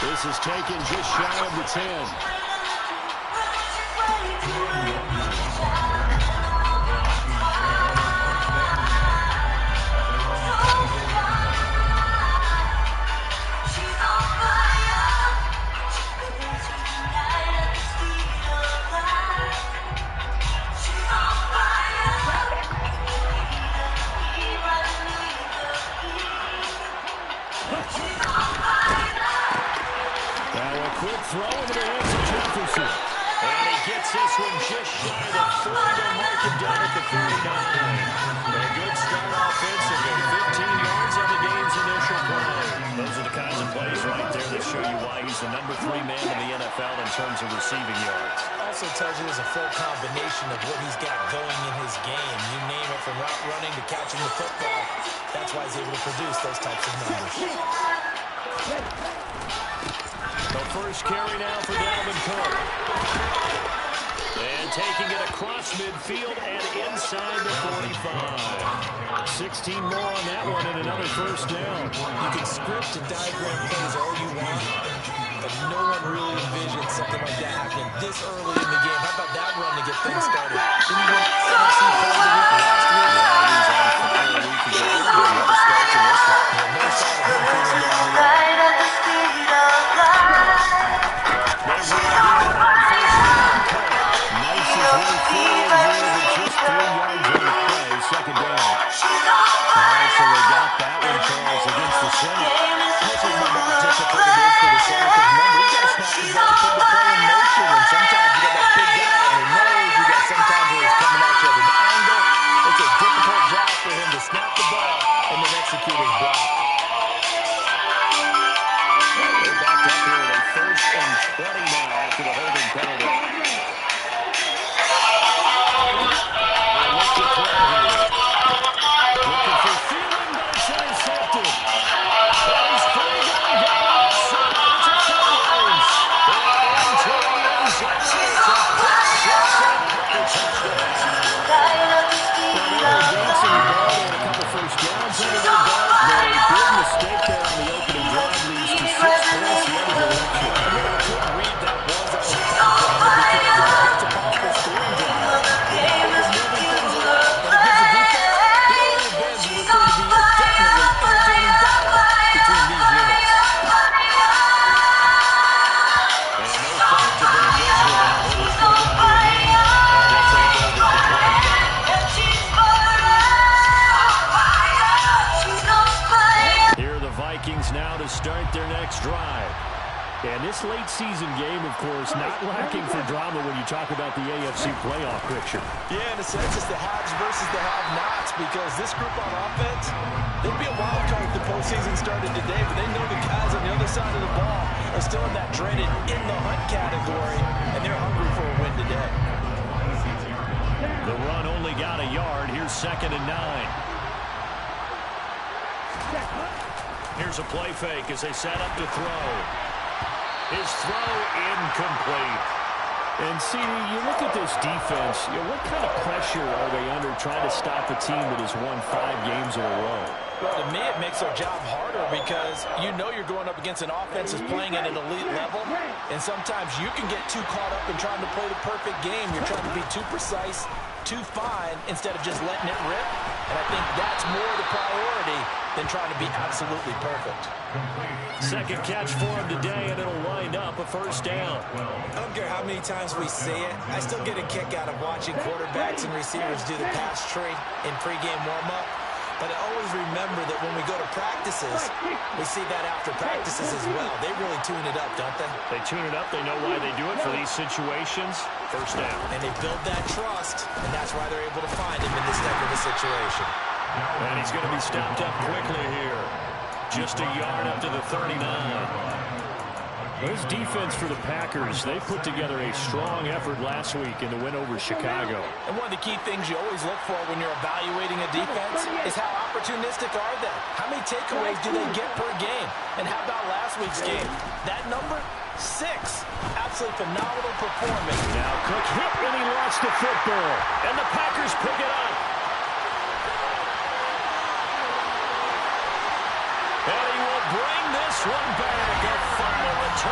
This is taken just shy of the 10. Throw into the hands of Jefferson. And he gets this one just shy of the 40 to mark him down at the 39. A good start offensively. 15 yards on the game's initial play. Those are the kinds of plays right there that show you why he's the number 3 man in the NFL in terms of receiving yards. Also tells you there's a full combination of what he's got going in his game. You name it, from route running to catching the football. That's why he's able to produce those types of numbers. The first carry now for Dalvin Cook. And taking it across midfield and inside the 45. 16 more on that one and another first down. You can script and diagram plays all you want, but no one really envisions something like that happening this early in the game. How about that run to get things started? Didn't you want NFC Player of the Week last week? Yeah, he was on fire a week ago. He had a start to this one. Yeah, no sign of him cooling down here. Second down. All right, so they got that one, Charles, against the center. Also remember how difficult it is for the center, because remember, you got to snap the ball to put the play in motion, and sometimes you got that big guy on your nose, you got sometimes where he's coming at you at an angle. It's a difficult job for him to snap the ball and then execute his block. They're backed up here at a 1st and 20 now after the holding penalty. Now to start their next drive. And this late season game, of course, not lacking for drama when you talk about the AFC playoff picture. Yeah, in a sense, it's the haves versus the have-nots, because this group on offense, they'll be a wild card if the postseason started today, but they know the guys on the other side of the ball are still in that dreaded in the hunt category, and they're hungry for a win today. The run only got a yard. Here's 2nd and 9. Here's a play fake as they set up to throw. His throw incomplete. And see, you look at this defense, what kind of pressure are they under trying to stop a team that has won 5 games in a row? Well, to me, it makes their job harder, because you know you're going up against an offense that's playing at an elite level, and sometimes you can get too caught up in trying to play the perfect game. You're trying to be too precise, too fine, instead of just letting it rip. And I think that's more the priority than trying to be absolutely perfect. Second catch for him today, and it'll wind up a first down. I don't care how many times we see it. I still get a kick out of watching quarterbacks and receivers do the pass tree in pregame warm-up. But I always remember that when we go to practices, we see that after practices as well. They really tune it up, don't they? They tune it up. They know why they do it for these situations. First down. And they build that trust, and that's why they're able to find him in this type of a situation. And he's going to be stopped up quickly here. Just a yard up to the 39. This defense for the Packers, they put together a strong effort last week in the win over Chicago. And one of the key things you always look for when you're evaluating a defense is how opportunistic are they? How many takeaways do they get per game? And how about last week's game? That number, 6. Absolutely phenomenal performance. Now Cook hit and he lost the football. And the Packers pick it up. And he will bring this one back. A final return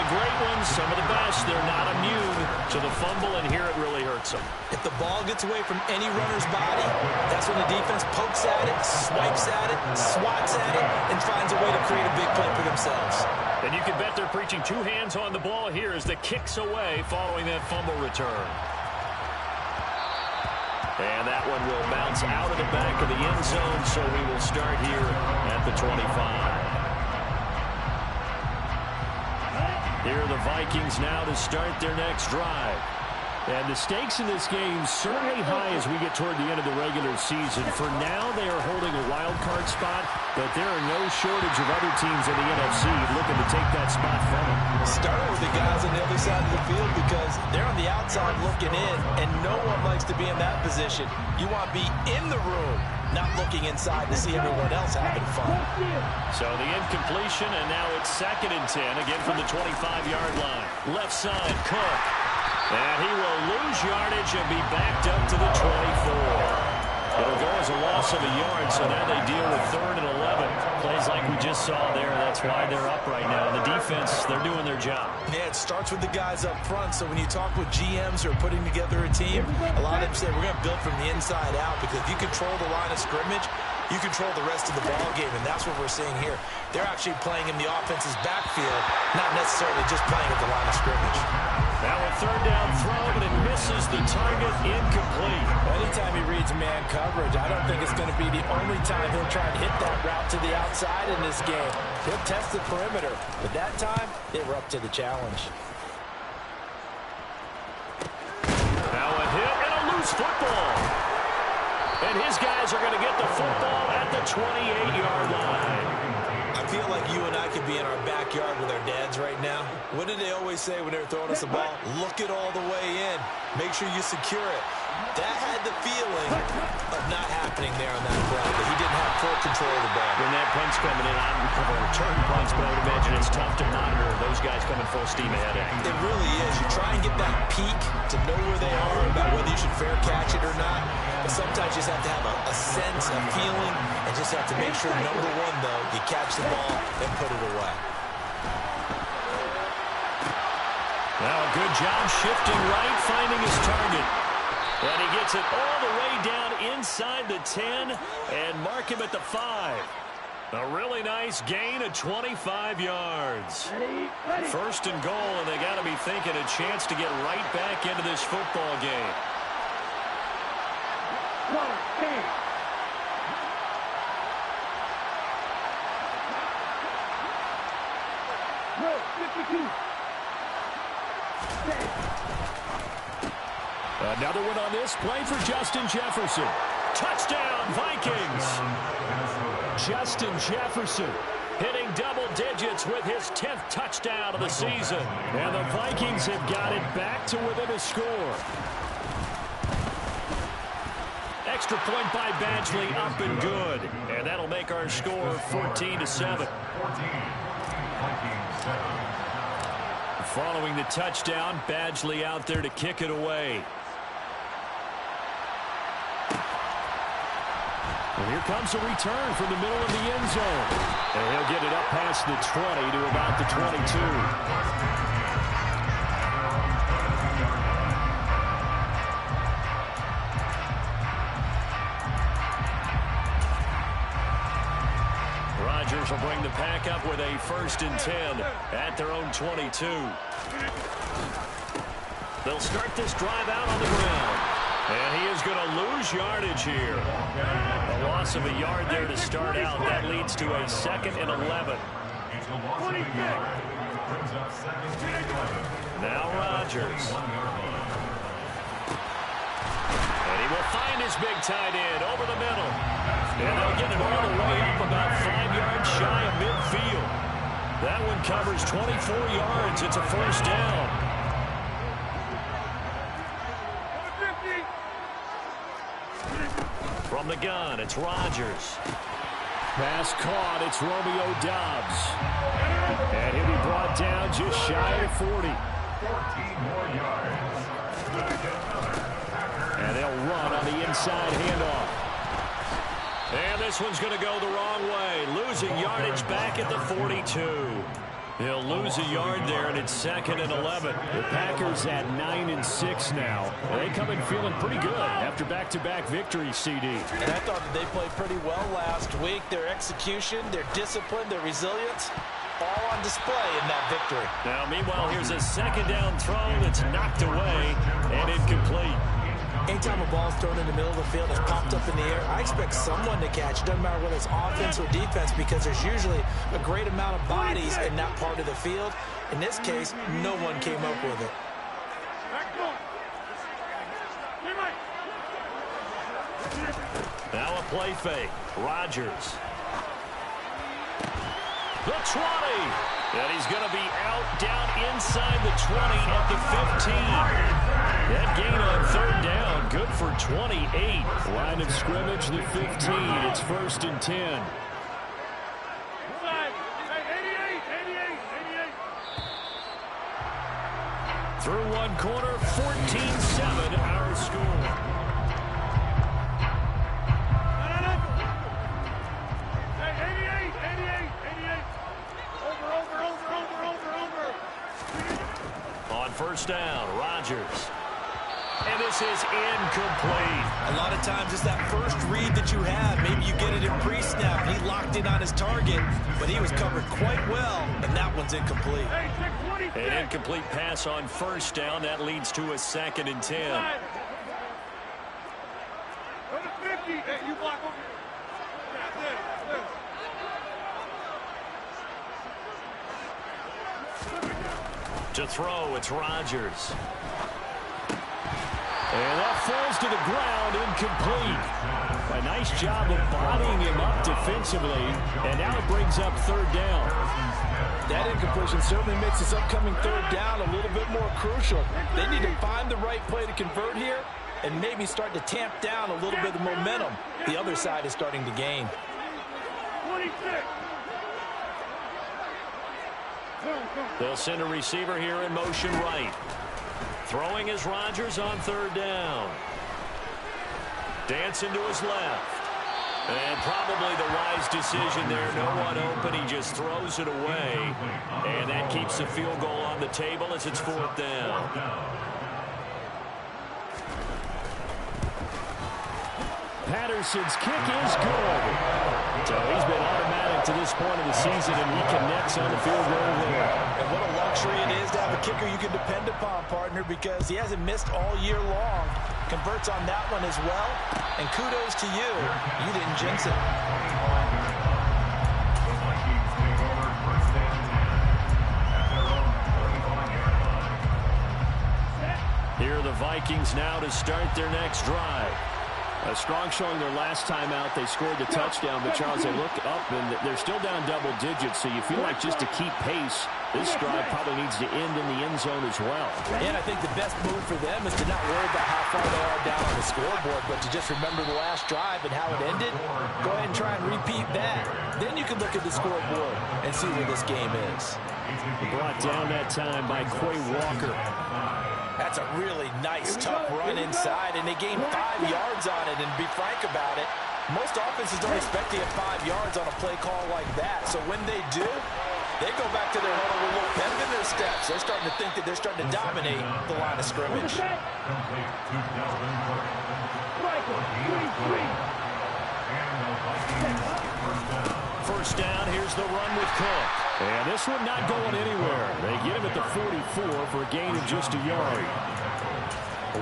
the great ones, some of the best, they're not immune to the fumble, and here it really hurts them. If the ball gets away from any runner's body, that's when the defense pokes at it, swipes at it, swats at it, and finds a way to create a big play for themselves. And you can bet they're preaching two hands on the ball here as the kick's away following that fumble return. And that one will bounce out of the back of the end zone, so we will start here at the 25. Here are the Vikings now to start their next drive. And the stakes in this game certainly high as we get toward the end of the regular season. For now, they are holding a wild card spot, but there are no shortage of other teams in the NFC looking to take that spot from them. Starting with the guys on the other side of the field because they're on the outside looking in, and no one likes to be in that position. You want to be in the room, not looking inside to see everyone else having fun. So the incompletion, and now it's 2nd and 10, again from the 25-yard line. Left side, Cook. And he will lose yardage and be backed up to the 24. It'll go as a loss of a yard, so now they deal with 3rd and 11. Plays like we just saw there. That's why they're up right now. And the defense, they're doing their job. Yeah, it starts with the guys up front. So when you talk with GMs who are putting together a team, a lot of them say we're going to build from the inside out because if you control the line of scrimmage, you control the rest of the ball game, and that's what we're seeing here. They're actually playing in the offense's backfield, not necessarily just playing at the line of scrimmage. Now a 3rd down throw, but it misses the target, incomplete. Anytime he reads man coverage, I don't think it's going to be the only time he'll try and hit that route to the outside in this game. He'll test the perimeter, but that time, they were up to the challenge. Now a hit and a loose football. And his guys are going to get the football at the 28-yard line. I feel like you and I could be in our backyard with our dads right now. What did they always say when they were throwing us the ball? Look it all the way in. Make sure you secure it. That had the feeling of not happening there on that play, but he didn't have full control of the ball. When that punt's coming in, I don't cover return punts, but I would imagine it's tough to monitor those guys coming full steam ahead. It really is. You try and get that peek to know where they are about whether you should fair catch it or not. But sometimes you just have to have a sense, a feeling, and just have to make sure, number one, though, you catch the ball and put it away. Now a good job shifting right, finding his target. And he gets it all the way down inside the 10 and mark him at the 5. A really nice gain of 25 yards. 1st and goal, and they got to be thinking a chance to get right back into this football game. Another one on this play for Justin Jefferson. Touchdown, Vikings. Justin Jefferson hitting double digits with his 10th touchdown of the season. And the Vikings have got it back to within a score. Extra point by Badgley, up and good. And that'll make our score 14-7. Following the touchdown, Badgley out there to kick it away. And here comes a return from the middle of the end zone. And he'll get it up past the 20 to about the 22. Rodgers will bring the pack up with a 1st and 10 at their own 22. They'll start this drive out on the ground. And he is going to lose yardage here. A loss of a yard there to start out. That leads to a 2nd and 11. Now Rodgers. And he will find his big tight end over the middle. And they'll get it all the way up about 5 yards shy of midfield. That one covers 24 yards. It's a 1st down. From the gun, it's Rodgers. Pass caught, it's Romeo Doubs. And he'll be brought down just shy of 40. 14 more yards. And they'll run on the inside handoff. And this one's going to go the wrong way. Losing yardage back at the 42. He'll lose a yard there, and it's 2nd and 11. The Packers at 9-6 now. They come in feeling pretty good after back-to-back victories, CD. And I thought that they played pretty well last week. Their execution, their discipline, their resilience, all on display in that victory. Now, meanwhile, here's a 2nd down throw that's knocked away and incomplete. Anytime a ball is thrown in the middle of the field, it's popped up in the air, I expect someone to catch. It doesn't matter whether it's offense or defense, because there's usually a great amount of bodies in that part of the field. In this case, no one came up with it. Now a play fake. Rodgers. The 20. And he's going to be out down inside the 20 at the 15. That gain on 3rd down, good for 28. Line of scrimmage, the 15. It's 1st and 10. Through one quarter, 14-7, our score. On 1st down, Rodgers. And this is incomplete. A lot of times it's that first read that you have. Maybe you get it in pre-snap. He locked in on his target, but he was covered quite well, and that one's incomplete. An incomplete pass on 1st down. That leads to a 2nd and 10. To throw, it's Rodgers. And that falls to the ground, incomplete. A nice job of bodying him up defensively, and now it brings up 3rd down. That incompletion certainly makes this upcoming 3rd down a little bit more crucial. They need to find the right play to convert here and maybe start to tamp down a little bit of momentum. The other side is starting to gain. 26. They'll send a receiver here in motion right. Throwing is Rodgers on 3rd down. Dancing to his left. And probably the wise decision there. No one open. He just throws it away. And that keeps the field goal on the table as it's 4th down. Patterson's kick is good. So he's been automatic to this point of the season, and he connects on the field goal there. And what a luxury it is to have a kicker you can depend upon, partner, because he hasn't missed all year long. Converts on that one as well. And kudos to you. You didn't jinx it. Here are the Vikings now to start their next drive. A strong showing their last time out. They scored the touchdown, but Charles, they look up and they're still down double digits, so you feel like just to keep pace, this drive probably needs to end in the end zone as well. And I think the best move for them is to not worry about how far they are down on the scoreboard, but to just remember the last drive and how it ended. Go ahead and try and repeat that. Then you can look at the scoreboard and see where this game is. Brought down that time by Quay Walker. That's a really nice, tough run inside, and they gained 5 yards on it. And be frank about it, most offenses don't expect to get 5 yards on a play call like that. So when they do, they go back to their huddle with a little pep in their steps. They're starting to think that they're starting to dominate the line of scrimmage. First down, here's the run with Cook. And this one not going anywhere. They get him at the 44 for a gain of just a yard.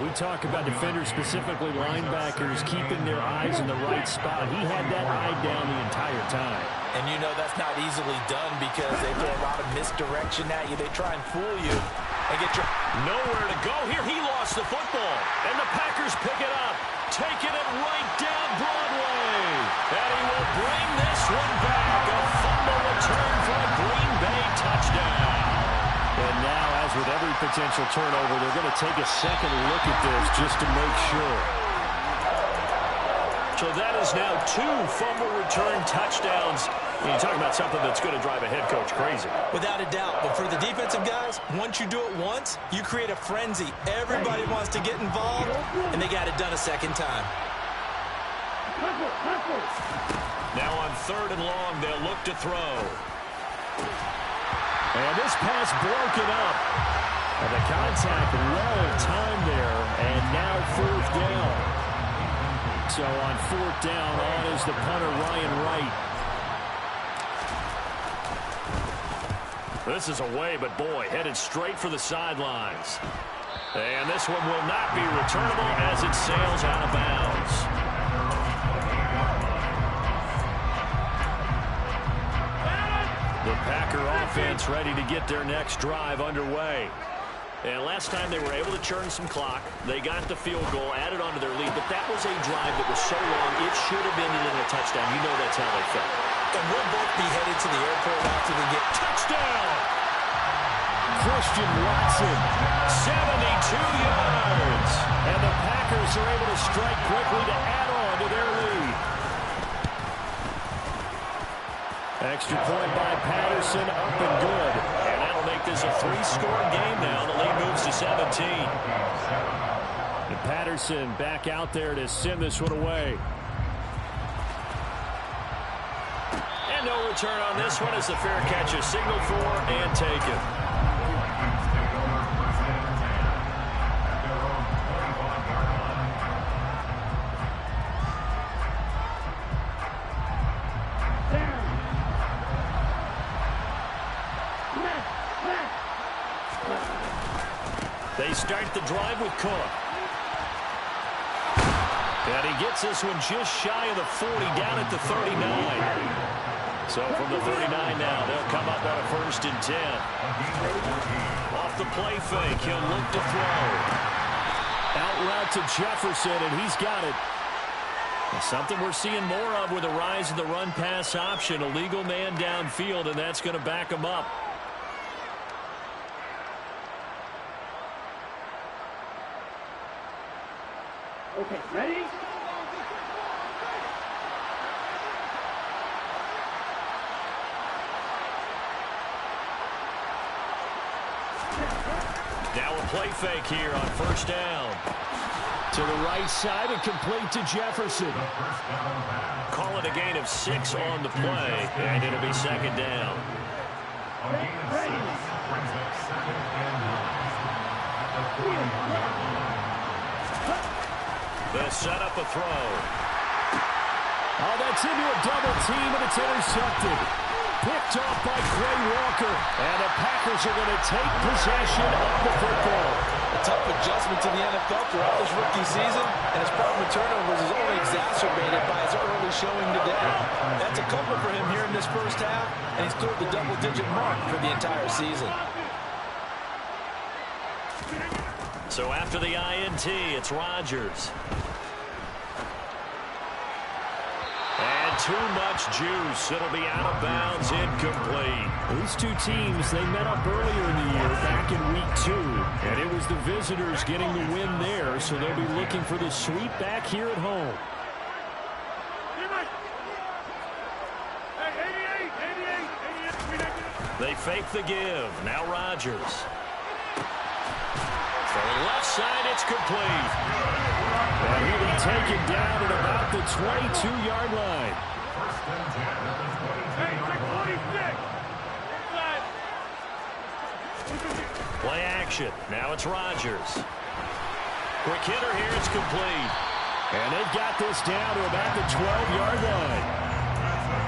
We talk about defenders, specifically linebackers, keeping their eyes in the right spot. He had that eye down the entire time. And you know that's not easily done because they throw a lot of misdirection at you. They try and fool you and get your... Nowhere to go here. He lost the football. And the Packers pick it up, taking it right down Broadway. And he will bring this one back. A fumble return for a Green Bay touchdown. And now, as with every potential turnover, they're going to take a second look at this just to make sure. So that is now 2 fumble return touchdowns. You're talking about something that's going to drive a head coach crazy. Without a doubt. But for the defensive guys, once you do it once, you create a frenzy. Everybody wants to get involved, and they got it done a second time. Now on 3rd and long, they'll look to throw. And this pass broken up. And the contact well timed there, and now 4th down. So on 4th down, on is the punter, Ryan Wright. This is away, but boy, headed straight for the sidelines. And this one will not be returnable as it sails out of bounds. The Packer offense ready to get their next drive underway. And last time they were able to churn some clock. They got the field goal, added onto their lead, but that was a drive that was so long, it should have ended in a touchdown. You know that's how they felt. And we'll both be headed to the airport after they get touchdown. Christian Watson, 72 yards. And the Packers are able to strike quickly to add on to their lead. Extra point by Patterson, up and good. And that'll make this a 3-score game now. The lead moves to 17. And Patterson back out there to send this one away. And no return on this one as the fair catch is signaled for and taken. They start the drive with Cook. And he gets this one just shy of the 40, down at the 39. So from the 39 now, they'll come up on a 1st and 10. Off the play fake, he'll look to throw. Out route to Jefferson, and he's got it. And something we're seeing more of with the rise of the run-pass option. A legal man downfield, and that's going to back him up. Okay, ready? Now a play fake here on 1st down. To the right side and complete to Jefferson. Call it a gain of 6 on the play, and it'll be 2nd down. They'll set up a throw. Oh, that's into a double team, and it's intercepted. Picked off by Quay Walker. And the Packers are going to take possession of the football. a tough adjustment to the NFL throughout this rookie season, and his problem with turnovers is only exacerbated by his early showing today. That's a couple for him here in this first half, and he's cleared the double-digit mark for the entire season. So after the INT, it's Rodgers. And too much juice. It'll be out of bounds, incomplete. These two teams, they met up earlier in the year, back in week 2. And it was the visitors getting the win there, so they'll be looking for the sweep back here at home. They fake the give. Now Rodgers. From the left side, it's complete. And he'll be taken down at about the 22-yard line. Play action. Now it's Rodgers. Quick hitter here. It's complete. And they've got this down to about the 12-yard line.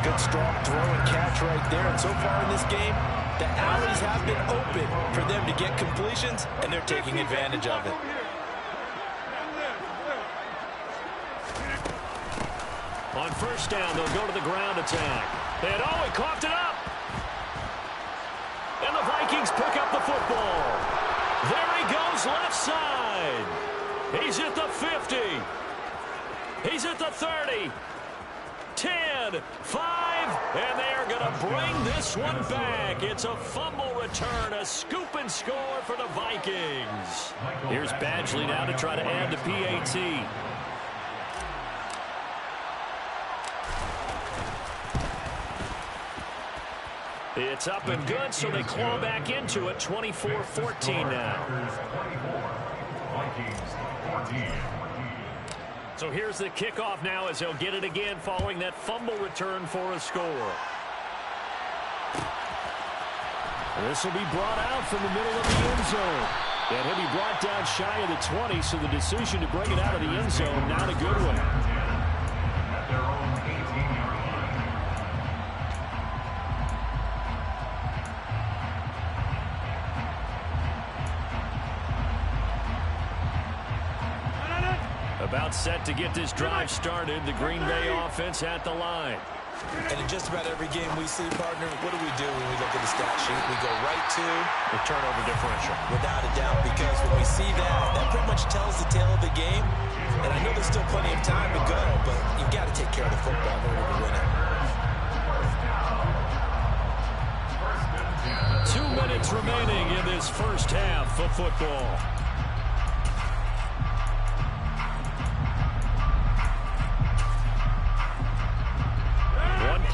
Good strong throw and catch right there. And so far in this game, the alleys have been open for them to get completions, and they're taking advantage of it. On first down, they'll go to the ground attack. And oh, he coughed it up. And the Vikings pick up the football. There he goes, left side. He's at the 50. He's at the 30. 10, 5, and they are going to bring this one back. It's a fumble return, a scoop and score for the Vikings. Here's Badgley now to try to add the PAT. It's up and good, so they claw back into it. 24-14 now. Vikings 14. So here's the kickoff now as they'll get it again following that fumble return for a score. This will be brought out from the middle of the end zone. And he'll be brought down shy of the 20, so the decision to bring it out of the end zone, not a good one. At their own 18-yard line. About set to get this drive started. The Green Bay offense at the line. And in just about every game we see, partner, what do we do when we look at the stat sheet? We go right to the turnover differential. Without a doubt, because when we see that, that pretty much tells the tale of the game. And I know there's still plenty of time to go, but you've got to take care of the football in order to win it. 2 minutes remaining in this first half of football.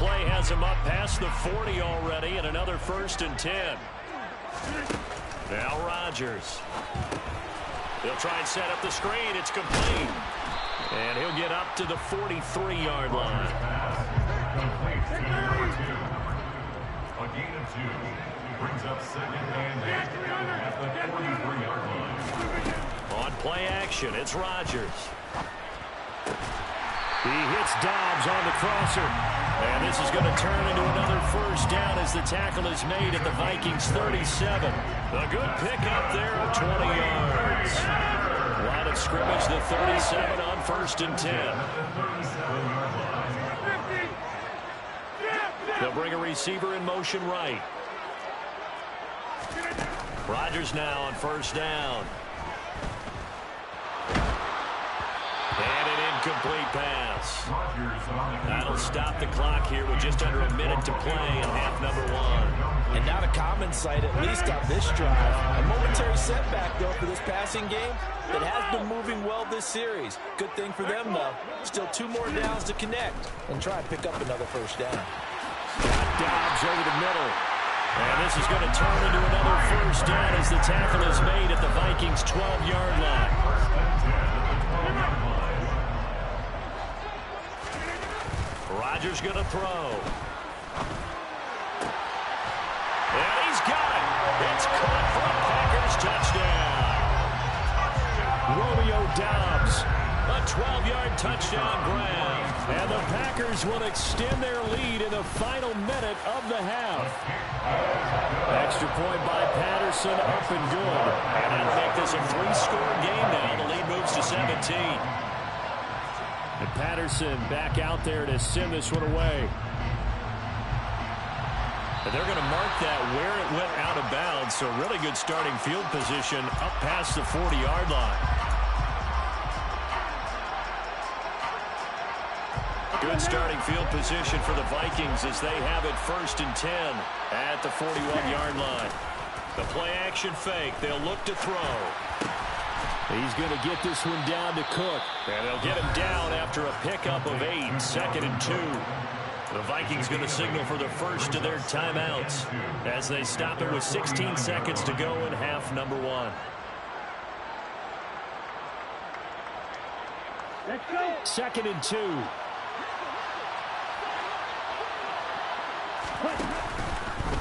Play has him up past the 40 already, and another 1st and 10. Now Rodgers. He'll try and set up the screen. It's complete. And he'll get up to the 43-yard line. Complete to number 2. A gain of 2. Brings up 2nd and 8 at the 43-yard line. On play action, it's Rodgers. He hits Dobbs on the crosser. And this is going to turn into another 1st down as the tackle is made at the Vikings 37. A good pickup there of 20 yards. Line of scrimmage, the 37 on 1st and 10. They'll bring a receiver in motion right. Rodgers now on 1st down. And an incomplete pass. That'll stop the clock here with just under a minute to play in half number 1. And not a common sight, at least on this drive. A momentary setback, though, for this passing game that has been moving well this series. Good thing for them, though. Still 2 more downs to connect and try and pick up another 1st down. Got Dobbs over the middle. And this is going to turn into another 1st down as the tackle is made at the Vikings' 12-yard line. Rodgers going to throw. And he's got it. It's caught for a Packers touchdown. Romeo Dobbs, a 12-yard touchdown grab. And the Packers will extend their lead in the final minute of the half. Extra point by Patterson, up and good. And that'll make this a 3-score game now. The lead moves to 17. And Patterson back out there to send this one away. And they're going to mark that where it went out of bounds. So really good starting field position up past the 40-yard line. Good starting field position for the Vikings as they have it 1st and 10 at the 41-yard line. The play action fake. They'll look to throw. He's going to get this one down to Cook. And they'll get him down after a pickup of 8, 2nd and 2. The Vikings going to signal for the first of their timeouts as they stop it with 16 seconds to go in half number 1. Let's go. 2nd and 2.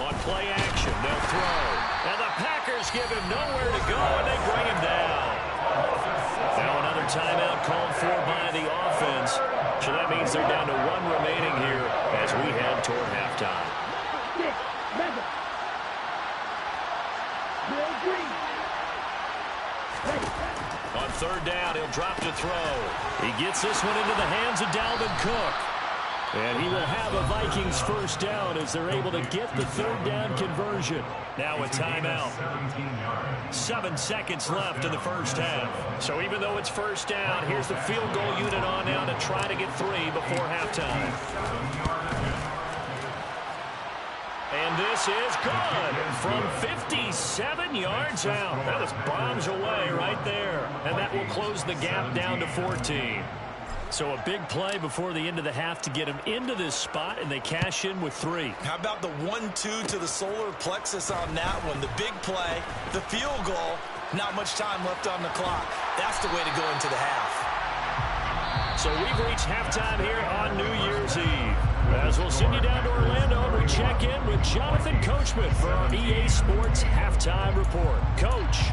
On play action, they'll throw. And the Packers give him nowhere to go, and they bring him down. Now another timeout called for by the offense. So that means they're down to 1 remaining here as we head toward halftime. On 3rd down, he'll drop to throw. He gets this one into the hands of Dalvin Cook. And he will have a Vikings 1st down as they're able to get the 3rd down conversion. Now a timeout. 7 seconds left in the first half. So even though it's 1st down, here's the field goal unit on now to try to get 3 before halftime. And this is good from 57 yards out. That was bombs away right there. And that will close the gap down to 14. So a big play before the end of the half to get him into this spot, and they cash in with 3. How about the 1-2 to the solar plexus on that one? The big play, the field goal, not much time left on the clock. That's the way to go into the half. So we've reached halftime here on New Year's Eve. As we'll send you down to Orlando, and we check in with Jonathan Coachman for our EA Sports Halftime Report. Coach.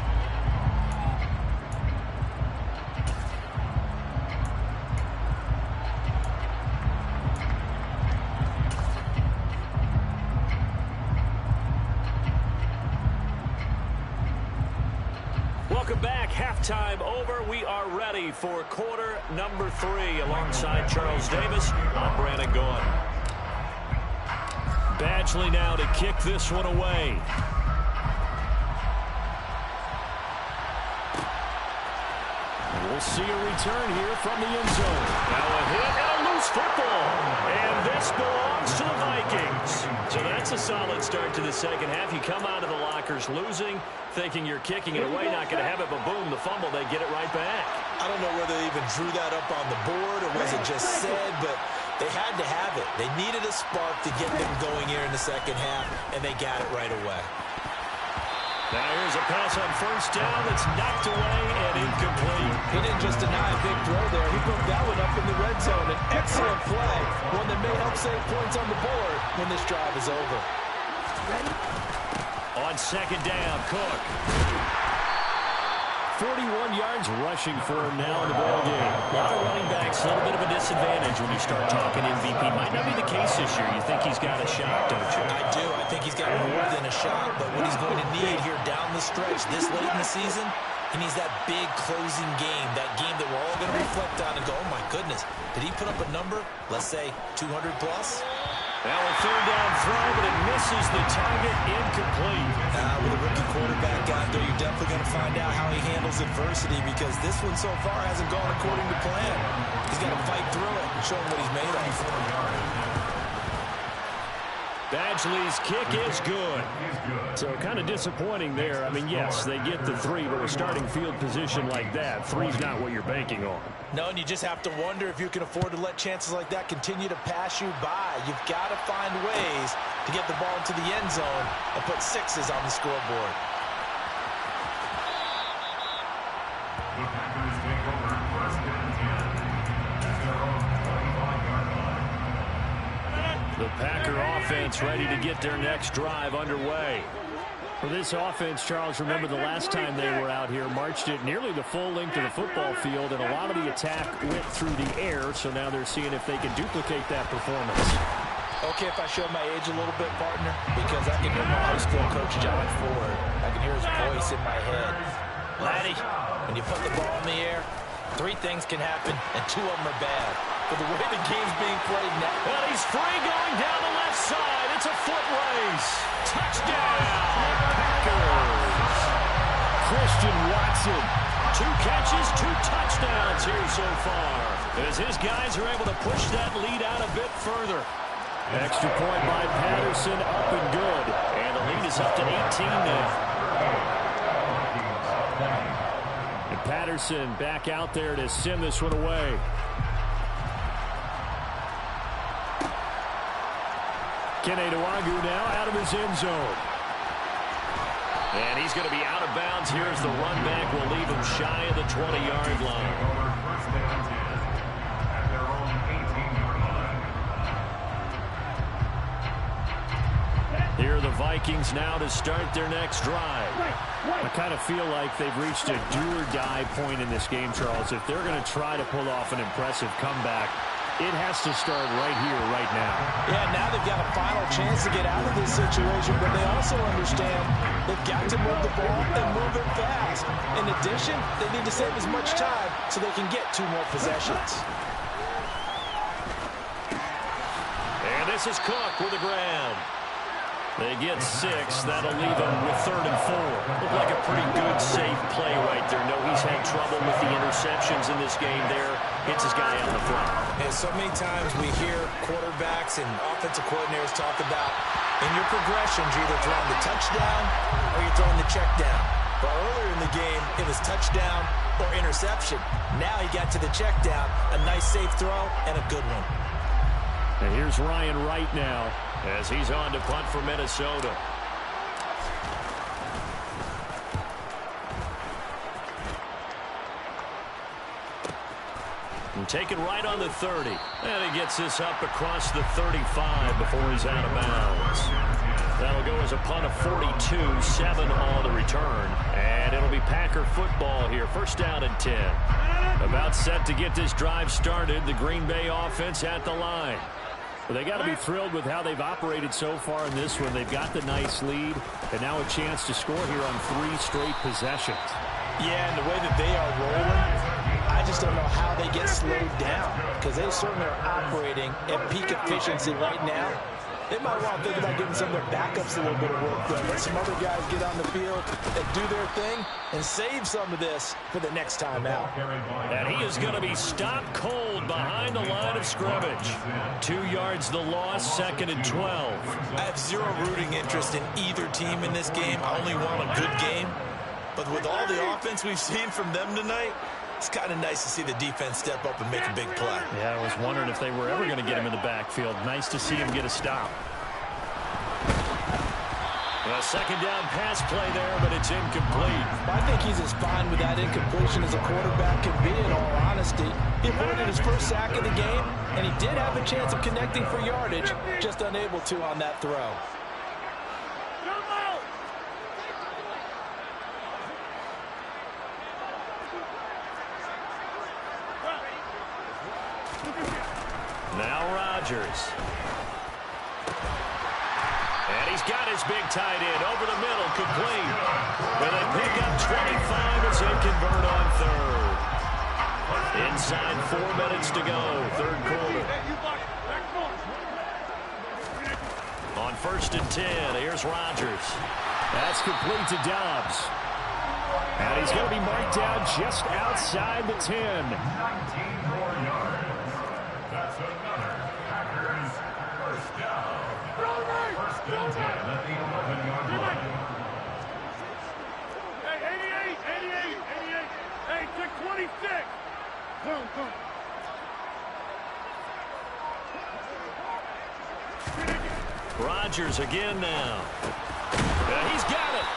Welcome back. Halftime over. We are ready for quarter number 3. Alongside Charles Davis, I'm Brandon Gaughan. Badgley now to kick this one away. We'll see a return here from the end zone. Now a hit and a loose football. And this belongs to the Vikings. So that's a solid start to the second half. You come out of the lockers losing, thinking you're kicking it away, not going to have it, but boom, the fumble, they get it right back. I don't know whether they even drew that up on the board or was it just said, but they had to have it. They needed a spark to get them going here in the second half, and they got it right away. Now here's a pass on first down that's knocked away and incomplete. He didn't just deny a big throw there. He broke that one up in the red zone. An excellent play, one that may help save points on the board when this drive is over. On second down, Cook. 41 yards rushing for him now in the ballgame. A lot of running backs, a little bit of a disadvantage when you start talking MVP. Might not be the case this year. You think he's got a shot, don't you? I do. I think he's got more than a shot, but what he's going to need here down the stretch this late in the season, he needs that big closing game, that game that we're all going to reflect on and go, oh my goodness, did he put up a number, let's say 200 plus? Now a third down throw, but it misses the target, incomplete. With a rookie quarterback out there, you're definitely going to find out how he handles adversity because this one so far hasn't gone according to plan. He's got to fight through it and show him what he's made of. Badgley's kick is good. So kind of disappointing there. I mean, yes, they get the 3, but with starting field position like that, 3's not what you're banking on. No, and you just have to wonder if you can afford to let chances like that continue to pass you by. You've got to find ways to get the ball into the end zone and put 6s on the scoreboard. The Packers take over first and 10 at their own 25-yard line. The Packer offense ready to get their next drive underway. For this offense, Charles, remember the last time they were out here, marched it nearly the full length of the football field, and a lot of the attack went through the air, so now they're seeing if they can duplicate that performance. Okay, if I show my age a little bit, partner, because I can hear my high school coach, John Ford. I can hear his voice in my head. Laddie, when you put the ball in the air, 3 things can happen, and 2 of them are bad. But the way the game's being played now. Well, he's free going down the left side. It's a foot race. Touchdown, Packers. Christian Watson. 2 catches, 2 touchdowns here so far. As his guys are able to push that lead out a bit further. Extra point by Patterson, up and good. And the lead is up to 18 now. And Patterson back out there to send this one away. Kenny Nwagu now out of his end zone. And he's going to be out of bounds here as the run back will leave him shy of the 20-yard line. First and 10 at their own 18-yard line. Here are the Vikings now to start their next drive. I kind of feel like they've reached a do-or-die point in this game, Charles. If they're going to try to pull off an impressive comeback, it has to start right here, right now. Yeah, now they've got a final chance to get out of this situation, but they also understand they've got to move the ball and move it fast. In addition, they need to save as much time so they can get 2 more possessions. And this is Cook with the grab. They get 6. That'll leave them with 3rd and 4. Looked like a pretty good, safe play right there. No, he's had trouble with the interceptions in this game there. Hits his guy on the front. And so many times we hear quarterbacks and offensive coordinators talk about in your progressions, you're either throwing the touchdown or you're throwing the check down. But earlier in the game, it was touchdown or interception. Now he got to the check down, a nice safe throw, and a good one. And here's Ryan Wright now as he's on to punt for Minnesota. And take it right on the 30. And he gets this up across the 35 before he's out of bounds. That'll go as a punt of 42, 7 on the return. And it'll be Packer football here. First down and 10. About set to get this drive started. The Green Bay offense at the line. Well, they got to be thrilled with how they've operated so far in this one. They've got the nice lead, and now a chance to score here on 3 straight possessions. Yeah, and the way that they are rolling, I just don't know how they get slowed down, because they certainly are operating at peak efficiency right now. They might want to think about giving some of their backups a little bit of work done. Let some other guys get on the field and do their thing and save some of this for the next time out. And he is going to be stopped cold behind the line of scrimmage. 2 yards the loss, 2nd and 12. I have zero rooting interest in either team in this game. I only want a good game. But with all the offense we've seen from them tonight, it's kind of nice to see the defense step up and make a big play. Yeah, I was wondering if they were ever going to get him in the backfield. Nice to see him get a stop. A second down pass play there, but it's incomplete. I think he's as fine with that incompletion as a quarterback can be, in all honesty. He avoided his first sack of the game, and he did have a chance of connecting for yardage, just unable to on that throw. Now Rodgers. And he's got his big tight end over the middle, complete. And they pick up 25 as they convert on 3rd. Inside 4 minutes to go, 3rd quarter. On 1st and 10, here's Rodgers. That's complete to Dobbs. And he's going to be marked down just outside the 10. 19 more yards. That's another Packers first down. First and 10 at the 11-yard line. Hey, 88. Hey, to 26. Come. Rodgers again now. Yeah, he's got it.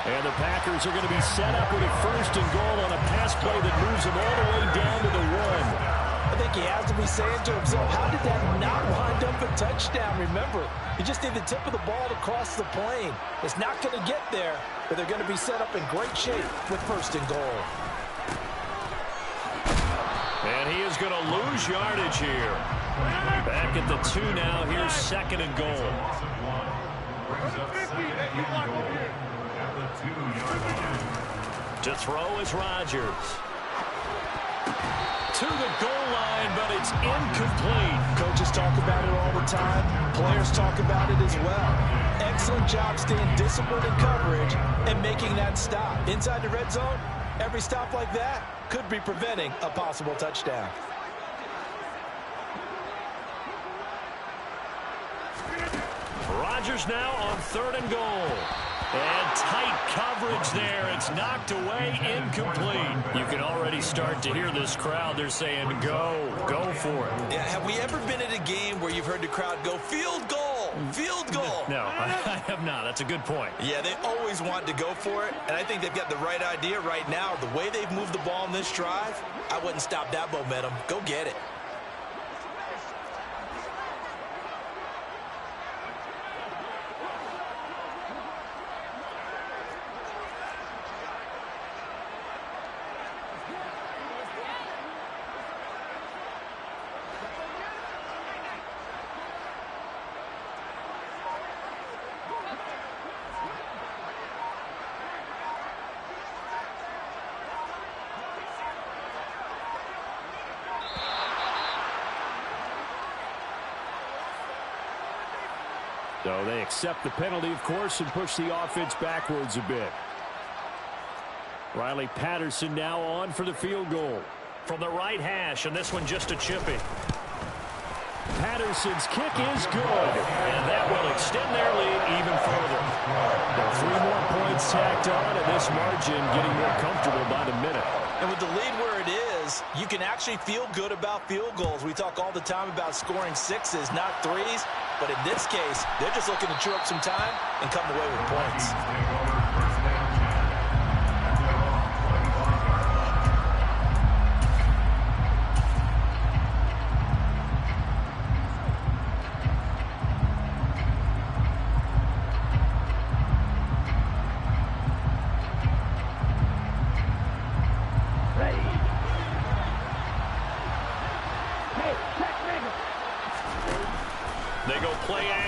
And the Packers are going to be set up with a 1st and goal on a pass play that moves them all the way down to the 1. I think he has to be saying to himself, how did that not wind up a touchdown? Remember, you just need the tip of the ball to cross the plane. It's not going to get there, but they're going to be set up in great shape with 1st and goal. And he is going to lose yardage here. Back at the 2 now. Here's 2nd and goal. To throw is Rodgers. To the goal line, but it's incomplete. Coaches talk about it all the time. Players talk about it as well. Excellent job staying disciplined in coverage and making that stop. Inside the red zone, every stop like that could be preventing a possible touchdown. Rodgers now on 3rd and goal. And tight coverage there. It's knocked away, incomplete. You can already start to hear this crowd. They're saying, go for it. Yeah, have we ever been at a game where you've heard the crowd go, field goal, field goal? No, I have not. That's a good point. Yeah, they always want to go for it, and I think they've got the right idea right now. The way they've moved the ball in this drive, I wouldn't stop that momentum. Go get it. So they accept the penalty, of course, and push the offense backwards a bit. Riley Patterson now on for the field goal. From the right hash, and this one just a chippy. Patterson's kick is good, and that will extend their lead even further. There are 3 more points tacked on, and this margin getting more comfortable by the minute. And with the lead where it is, you can actually feel good about field goals. We talk all the time about scoring 6s, not 3s. But in this case, they're just looking to chew up some time and come away with points.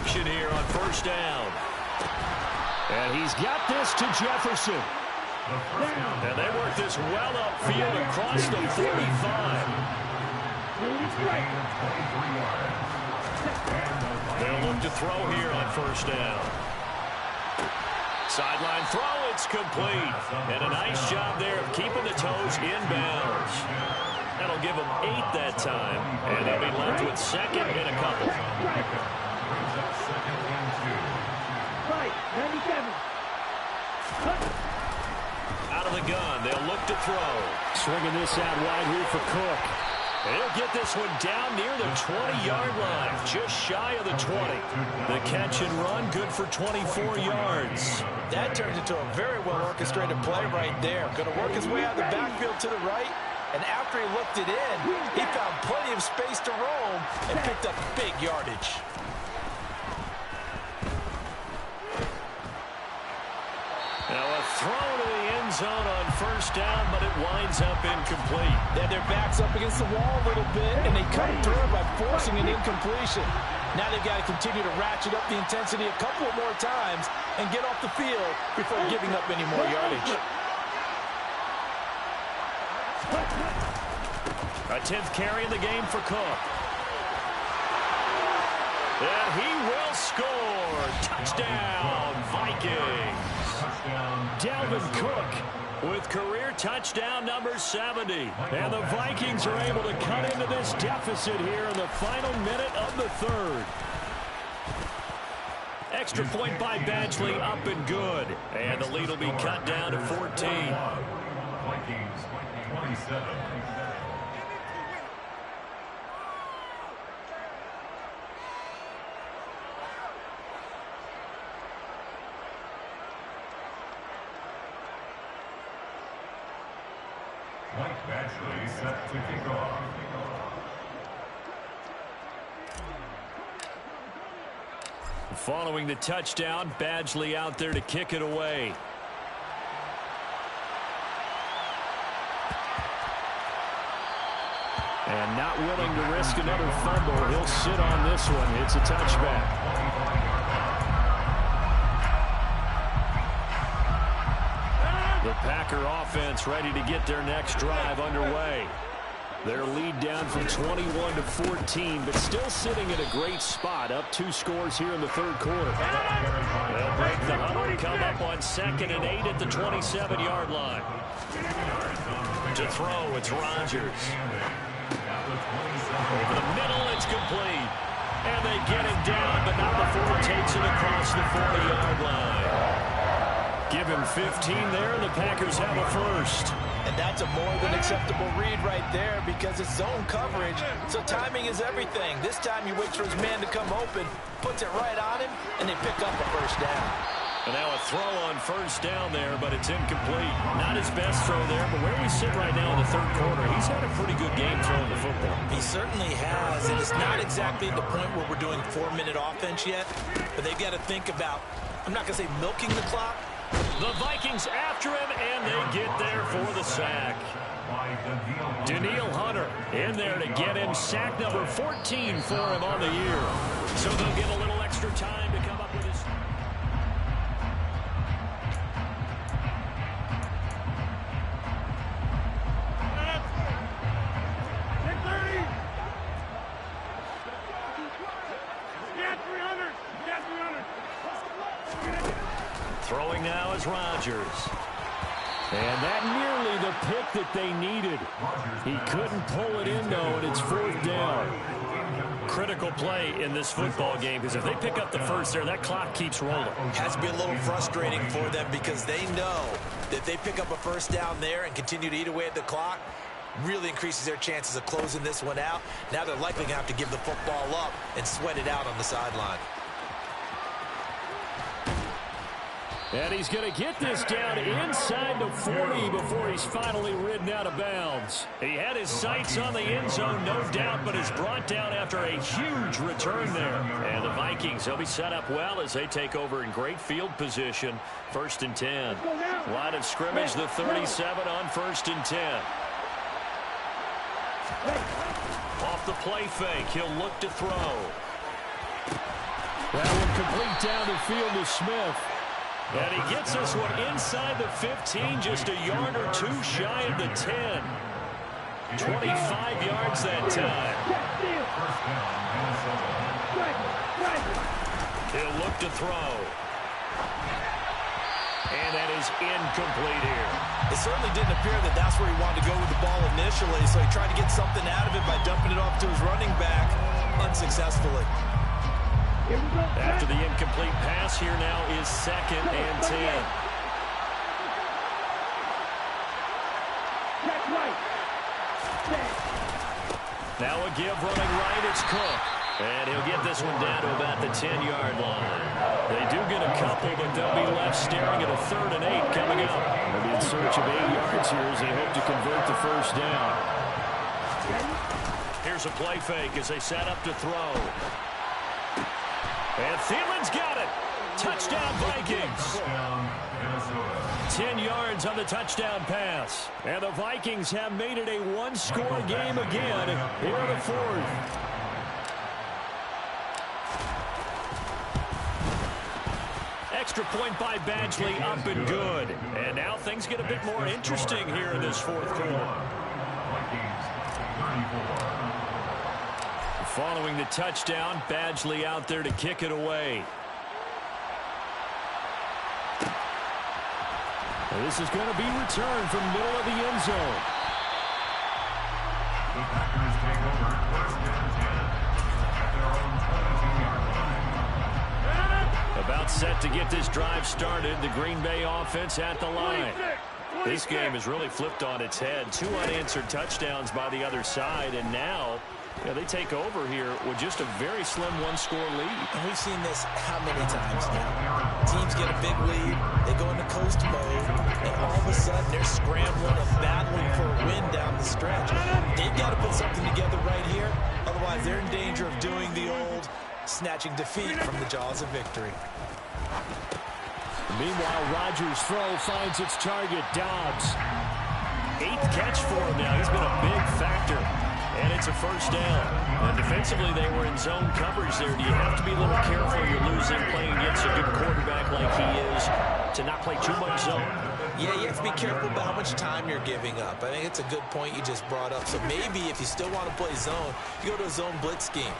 action here on first down. And he's got this to Jefferson. And they work this well upfield across the 45. They'll look to throw here on first down. Sideline throw, it's complete. And a nice job there of keeping the toes inbounds. That'll give them 8 that time. And they'll be left with second and a couple. Right, 97. Out of the gun, they'll look to throw. Swinging this out wide here for Cook. He'll get this one down near the 20-yard line, just shy of the 20. The catch and run, good for 24 yards. That turns into a very well-orchestrated play right there. Going to work his way out of the backfield to the right, and after he looked it in, he found plenty of space to roam and picked up big yardage. Now a throw to the end zone on first down, but it winds up incomplete. They had their backs up against the wall a little bit, and they cut through it by forcing an incompletion. Now they've got to continue to ratchet up the intensity a couple of more times and get off the field before giving up any more yardage. A 10th carry in the game for Cook. And he will score. Touchdown, Vikings. Dalvin Cook with career touchdown number 70. And the Vikings are able to cut into this deficit here in the final minute of the third. Extra point by Badgley, up and good. And the lead will be cut down to 14. Vikings 27. Mike Badgley set to kick off. Following the touchdown, Badgley out there to kick it away. And not willing to risk another fumble. He'll sit on this one. It's a touchback. The Packer offense ready to get their next drive underway. Their lead down from 21 to 14, but still sitting in a great spot. Up 2 scores here in the third quarter. They'll break the huddle, come up on 2nd and 8 at the 27-yard line. To throw, it's Rodgers. Over the middle, it's complete. And they get him down, but not before he takes it across the 40-yard line. Give him 15 there, and the Packers have a first. And that's a more than acceptable read right there because it's zone coverage, so timing is everything. This time he waits for his man to come open, puts it right on him, and they pick up a first down. And now a throw on first down there, but it's incomplete. Not his best throw there, but where we sit right now in the third quarter, he's had a pretty good game throwing the football. He certainly has, and it's not exactly the point where we're doing 4-minute offense yet, but they've got to think about, I'm not going to say milking the clock. The Vikings after him, and they get there for the sack. Daniil Hunter in there to get him sack number 14 for him on the year. So they'll get a little extra time to come up with his... Throwing now is Rodgers. And that nearly the pick that they needed. He couldn't pull it in, though, and it's 4th down. Critical play in this football game, because if they pick up the first there, that clock keeps rolling. Has to be a little frustrating for them because they know that if they pick up a first down there and continue to eat away at the clock, really increases their chances of closing this one out. Now they're likely going to have to give the football up and sweat it out on the sideline. And he's going to get this down inside the 40 before he's finally ridden out of bounds. He had his sights on the end zone, no doubt, but is brought down after a huge return there. And the Vikings, they'll be set up well as they take over in great field position. 1st and 10. Line of scrimmage, the 37 on 1st and 10. Off the play fake, he'll look to throw. That one complete down the field to Smith. And he gets this one inside the 15, just a yard or two shy of the 10. 25 yards that time. He'll look to throw. And that is incomplete here. It certainly didn't appear that that's where he wanted to go with the ball initially, so he tried to get something out of it by dumping it off to his running back unsuccessfully. After the incomplete pass, here now is 2nd and 10. Now a give running right, it's Cook. And he'll get this one down to about the 10-yard line. They do get a couple, but they'll be left staring at a 3rd and 8 coming up. They'll be in search of 8 yards here as they hope to convert the first down. Here's a play fake as they set up to throw. And Thielen's got it. Touchdown, Vikings. 10 yards on the touchdown pass. And the Vikings have made it a one-score game again here in the 4th. Extra point by Badgley, up and good. And now things get a bit more interesting here in this 4th quarter. Following the touchdown, Badgley out there to kick it away. And this is going to be returned from middle of the end zone. The Packers take over 1st and 10 at their own 22-yard line. About set to get this drive started. The Green Bay offense at the line. This game has really flipped on its head. 2 unanswered touchdowns by the other side, and now they take over here with just a very slim one-score lead. And we've seen this how many times now? Teams get a big lead, they go into coast mode, and all of a sudden they're scrambling and battling for a win down the stretch. They've got to put something together right here, otherwise they're in danger of doing the old snatching defeat from the jaws of victory. Meanwhile, Rodgers' throw finds its target, Dobbs. 8th catch for him now. He's been a big factor. And it's a first down. And defensively, they were in zone coverage there. Do you have to be a little careful? You're losing playing against a good quarterback like he is to not play too much zone? Yeah, you have to be careful about how much time you're giving up. I think it's a good point you just brought up. So maybe if you still want to play zone, you go to a zone blitz scheme.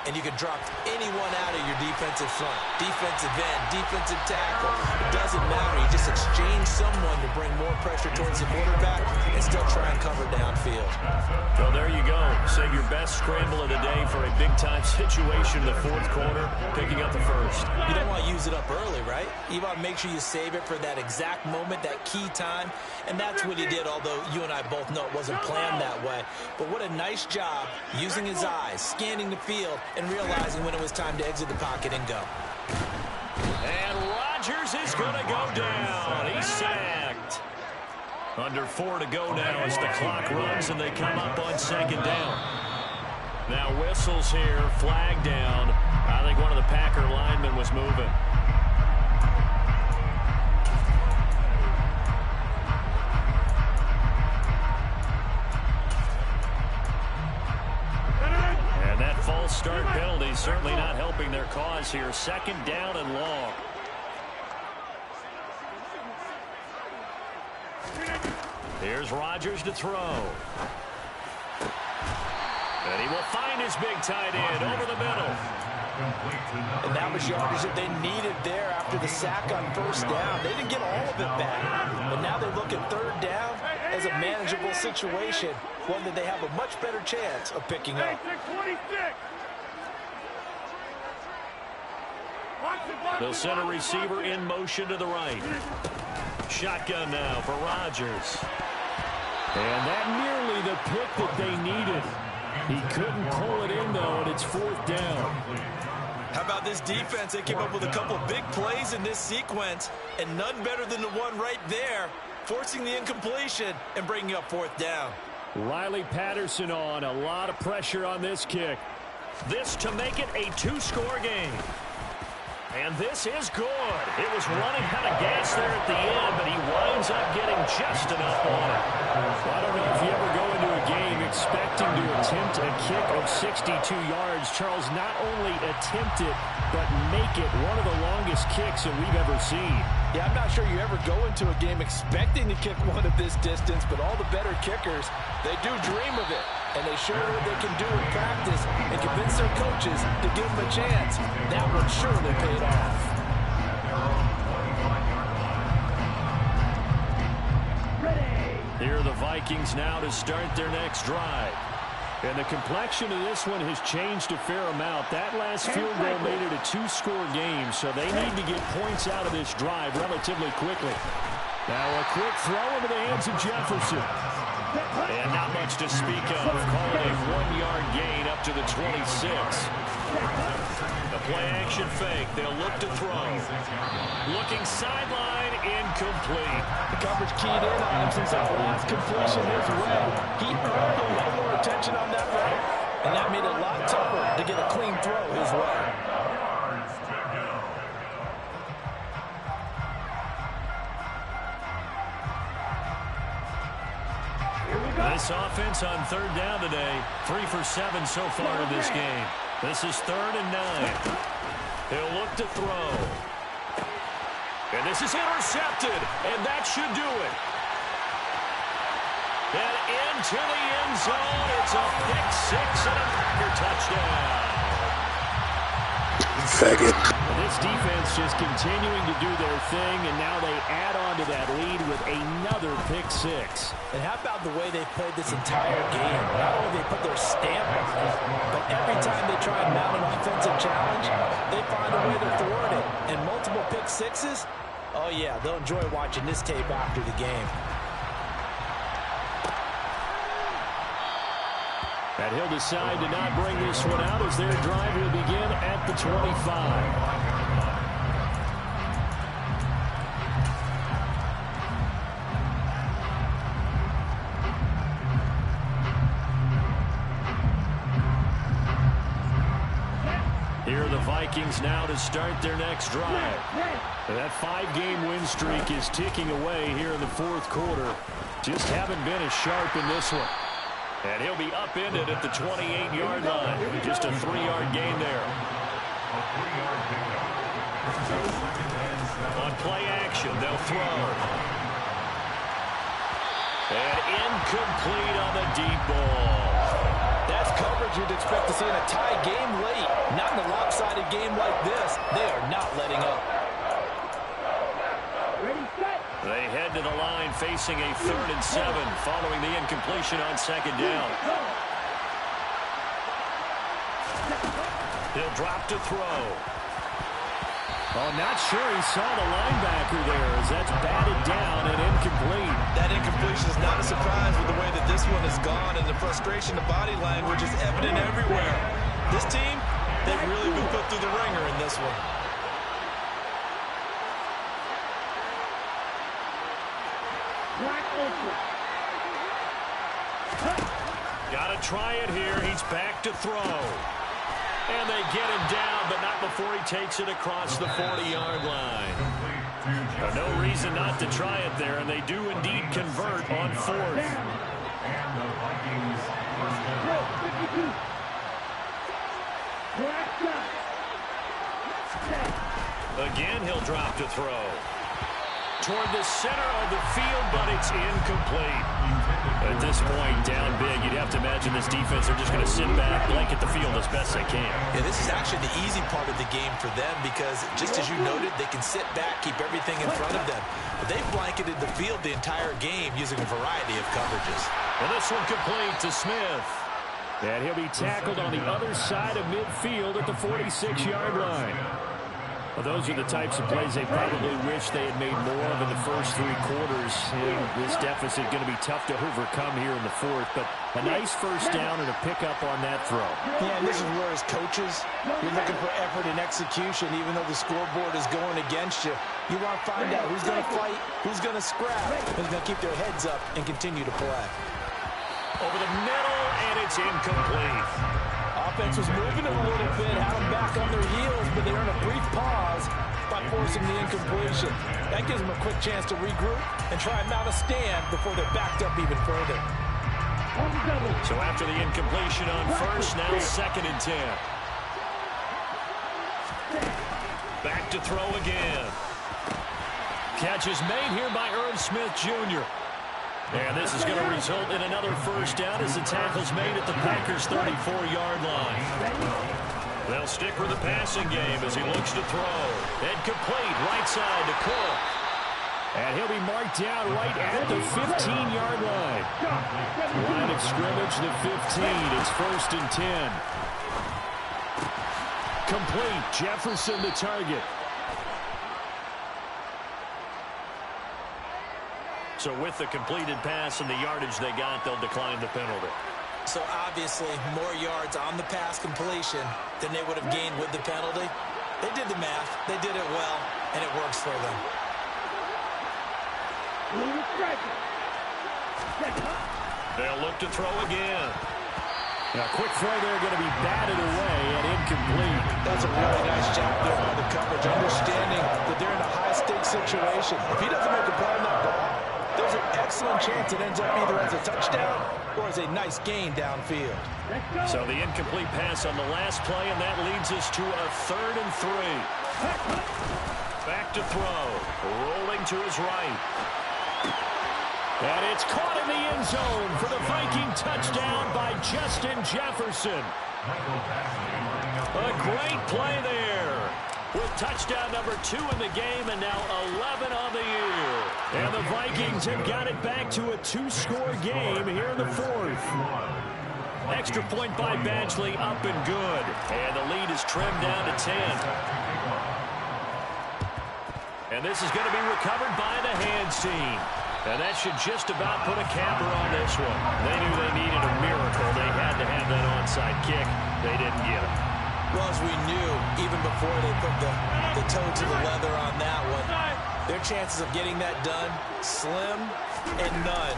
And you can drop anyone out of your defensive front, defensive end, defensive tackle. It doesn't matter. You just exchange someone to bring more pressure towards the quarterback and still try and cover downfield. Well, there you go. Save your best scramble of the day for a big-time situation in the 4th quarter, picking up the first. You don't want to use it up early, right? You want to make sure you save it for that exact moment, that key time. And that's what he did, although you and I both know it wasn't planned that way. But what a nice job using his eyes, scanning the field, and realizing when it was time to exit the pocket and go. And Rodgers is going to go down. He's sacked. Under 4 to go now as the clock runs and they come up on 2nd down. Now whistles here, flag down. I think one of the Packer linemen was moving. And that false start penalty certainly not helping their cause here. 2nd down and long. Here's Rodgers to throw. And he will find his big tight end over the middle. And that was yardage that they needed there after the sack on 1st down. They didn't get all of it back. But now they look at 3rd down as a manageable situation, one that they have a much better chance of picking up. They'll send a receiver in motion to the right. Shotgun now for Rodgers. And that nearly the pick that they needed. He couldn't pull it in, though, and it's 4th down. How about this defense? They came up with a couple big plays in this sequence, and none better than the one right there, forcing the incompletion and bringing up 4th down. Riley Patterson on. A lot of pressure on this kick. This to make it a 2-score game. And this is good. It was running out of gas there at the end, but he winds up getting just enough on it. I don't know if you ever go into a game expecting to attempt a kick of 62 yards. Charles, not only attempt it, but make it one of the longest kicks that we've ever seen. Yeah, I'm not sure you ever go into a game expecting to kick one of this distance, but all the better kickers, they do dream of it. And they show what they can do in practice and convince their coaches to give them a chance. That one surely paid off. Here are the Vikings now to start their next drive. And the complexion of this one has changed a fair amount. That last field goal made it a two-score game, so they need to get points out of this drive relatively quickly. Now a quick throw into the hands of Jefferson. And not much to speak of. Call it a 1-yard gain up to the 26. The play-action fake. They'll look to throw. Looking sideline, incomplete. The coverage keyed in on him since that last completion his way. He earned a little more attention on that route, and that made it a lot tougher to get a clean throw his way. This offense on third down today, 3 for 7 so far in this game. This is 3rd and 9. He'll look to throw. And this is intercepted, and that should do it. And into the end zone, it's a pick 6 and a Packer touchdown. Second. This defense just continuing to do their thing, and now they add on to that lead with another pick 6. And how about the way they played this entire game? Not only they put their stamp on it, but every time they try and mount an offensive challenge, they find a way to thwart it. And multiple pick 6s, oh yeah, they'll enjoy watching this tape after the game. And he'll decide to not bring this one out as their drive will begin at the 25. Here are the Vikings now to start their next drive. That 5-game win streak is ticking away here in the 4th quarter. Just haven't been as sharp in this one. And he'll be upended at the 28-yard line. Just a 3-yard gain there. On play action, they'll throw. And incomplete on the deep ball. That's coverage you'd expect to see in a tie game late. Not in a lopsided game like this. They are not letting up. They head to the line facing a 3rd and 7 following the incompletion on 2nd down. He'll drop to throw. Oh, not sure he saw the linebacker there as that's batted down and incomplete. That incompletion is not a surprise with the way that this one has gone, and the frustration of body language is evident everywhere. This team, they've really been put through the ringer in this one. Got to try it here. He's back to throw. And they get him down, but not before he takes it across the 40-yard line. No reason not to try it there, and they do indeed convert on 4th. And the Vikings Again, he'll drop to throw. Toward the center of the field, but it's incomplete. At this point, down big, you'd have to imagine this defense, they're just going to sit back, blanket the field as best they can. Yeah, this is actually the easy part of the game for them because, just as you noted, they can sit back, keep everything in front of them. But they've blanketed the field the entire game using a variety of coverages. And this one complete to Smith. And he'll be tackled on the other side of midfield at the 46-yard line. Well, those are the types of plays they probably wish they had made more of in the first 3 quarters. And this deficit going to be tough to overcome here in the 4th, but a nice first down and a pickup on that throw. Yeah, and this is where as coaches, you're looking for effort and execution, even though the scoreboard is going against you. You want to find out who's going to fight, who's going to scrap, who's going to keep their heads up and continue to play. Over the middle, and it's incomplete. Offense was moving them a little bit, had them back on their heels, but they're in a brief pause by forcing the incompletion. That gives them a quick chance to regroup and try and mount a stand before they're backed up even further. So after the incompletion on first, now 2nd and 10. Back to throw again. Catch is made here by Irv Smith Jr. And this is going to result in another first down as the tackle's made at the Packers' 34-yard line. They'll stick with the passing game as he looks to throw. And complete right side to Cook. And he'll be marked down right at the 15-yard line. Line of scrimmage, the 15. It's 1st and 10. Complete. Jefferson the target. So with the completed pass and the yardage they got, they'll decline the penalty. So obviously more yards on the pass completion than they would have gained with the penalty. They did the math. They did it well, and it works for them. They'll look to throw again. Now, quick throw there, going to be batted away and incomplete. That's a really nice job there by the coverage, understanding that they're in a high-stakes situation. If he doesn't make a play on that ball, there's an excellent chance it ends up either as a touchdown or as a nice gain downfield. So the incomplete pass on the last play, and that leads us to a 3rd and 3. Back to throw. Rolling to his right. And it's caught in the end zone for the Viking touchdown by Justin Jefferson. A great play there with touchdown number 2 in the game and now 11 on the year. And the Vikings have got it back to a 2-score game here in the 4th. Extra point by Badgley, up and good. And the lead is trimmed down to 10. And this is going to be recovered by the hands team. And that should just about put a capper on this one. They knew they needed a miracle. They had to have that onside kick. They didn't get it. Well, as we knew, even before they put the toe to the leather on that one, their chances of getting that done, slim and none.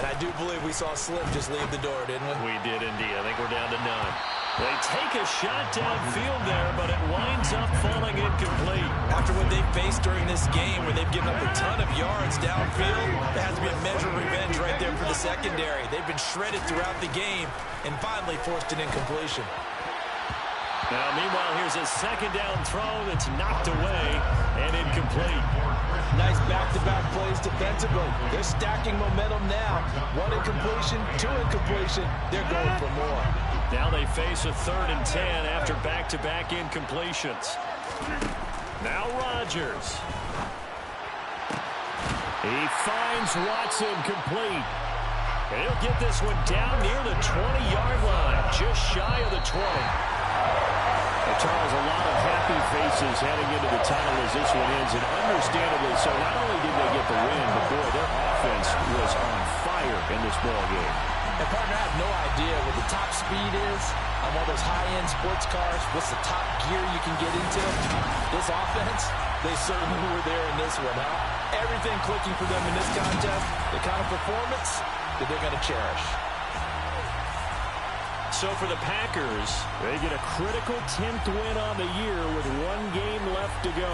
And I do believe we saw Slim just leave the door, didn't we? We did indeed. I think we're down to none. They take a shot downfield there, but it winds up falling incomplete. After what they've faced during this game, where they've given up a ton of yards downfield, there has to be a measure of revenge right there for the secondary. They've been shredded throughout the game and finally forced an incompletion. Now, meanwhile, here's a 2nd down throw that's knocked away and incomplete. Nice back-to-back plays defensively. They're stacking momentum now. 1 incompletion, 2 incompletion. They're going for more. Now they face a 3rd and 10 after back-to-back incompletions. Now Rodgers. He finds Watson complete. And he'll get this one down near the 20-yard line, just shy of the 20. Well, Charles, a lot of happy faces heading into the tunnel as this one ends, and understandably so. Not only did they get the win, but boy, their offense was on fire in this ball game. And partner, I have no idea what the top speed is on one of those high-end sports cars. What's the top gear you can get into? This offense, they certainly were there in this one, huh? Everything clicking for them in this contest, the kind of performance that they're going to cherish. So for the Packers, they get a critical 10th win on the year with 1 game left to go.